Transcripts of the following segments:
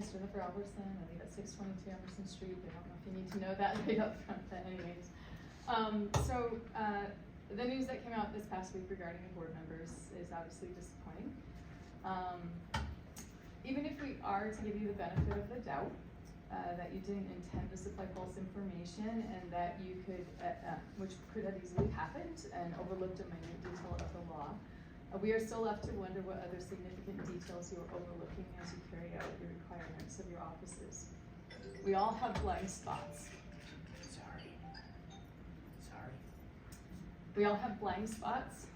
is Jennifer Albertson. I live at 622 Emerson Street. I don't know if you need to know that right up front, but anyways. The news that came out this past week regarding the board members is obviously disappointing. Even if we are to give you the benefit of the doubt, that you didn't intend to supply false information and that you could, which could have easily happened and overlooked a minute detail of the law, we are still left to wonder what other significant details you are overlooking as you carry out the requirements of your offices. We all have blind spots. Sorry. We all have blind spots,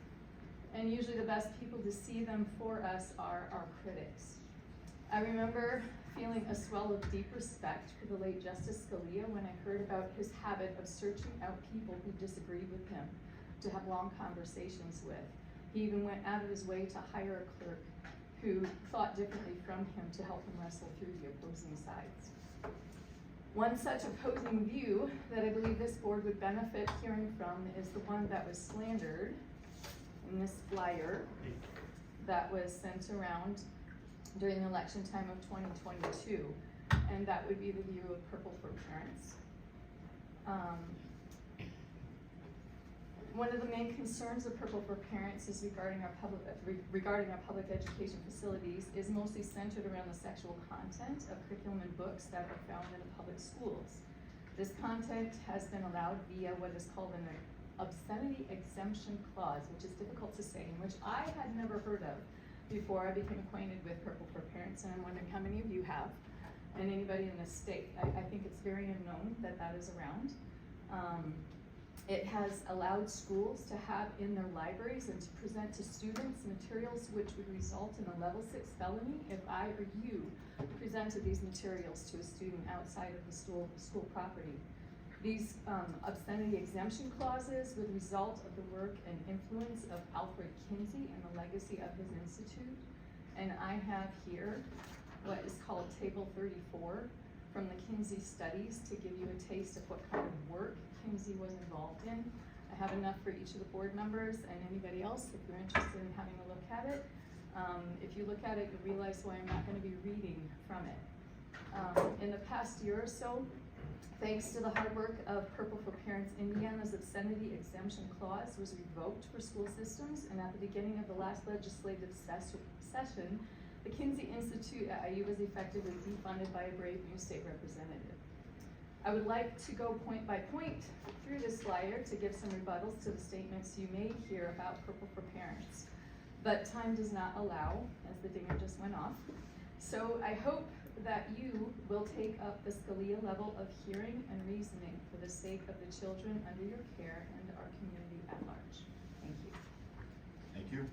and usually the best people to see them for us are our critics. I remember feeling a swell of deep respect for the late Justice Scalia when I heard about his habit of searching out people who disagreed with him to have long conversations with. He even went out of his way to hire a clerk who thought differently from him to help him wrestle through the opposing sides. One such opposing view that I believe this board would benefit hearing from is the one that was slandered in this flyer that was sent around during the election time of 2022, and that would be the view of Purple for Parents. One of the main concerns of Purple for Parents is regarding our public education facilities is mostly centered around the sexual content of curriculum and books that are found in the public schools. This content has been allowed via what is called an obscenity exemption clause, which is difficult to say, and which I had never heard of before I became acquainted with Purple for Parents, and I'm wondering how many of you have, and anybody in the state. I think it's very unknown that that is around. It has allowed schools to have in their libraries and to present to students materials which would result in a level 6 felony if I or you presented these materials to a student outside of the school property. These obscenity exemption clauses would result of the work and influence of Alfred Kinsey and the legacy of his institute. And I have here what is called Table 34 from the Kinsey studies to give you a taste of what kind of work Kinsey was involved in. I have enough for each of the board members and anybody else if you're interested in having a look at it. If you look at it, you'll realize why I'm not going to be reading from it. In the past year or so, thanks to the hard work of Purple for Parents, Indiana's obscenity exemption clause was revoked for school systems, and at the beginning of the last legislative session, the Kinsey Institute at IU was effectively defunded by a brave new state representative. I would like to go point by point through this flyer to give some rebuttals to the statements you made here about Purple for Parents, but time does not allow, as the dinger just went off. So I hope that you will take up the Scalia level of hearing and reasoning for the sake of the children under your care and our community at large. Thank you. Thank you.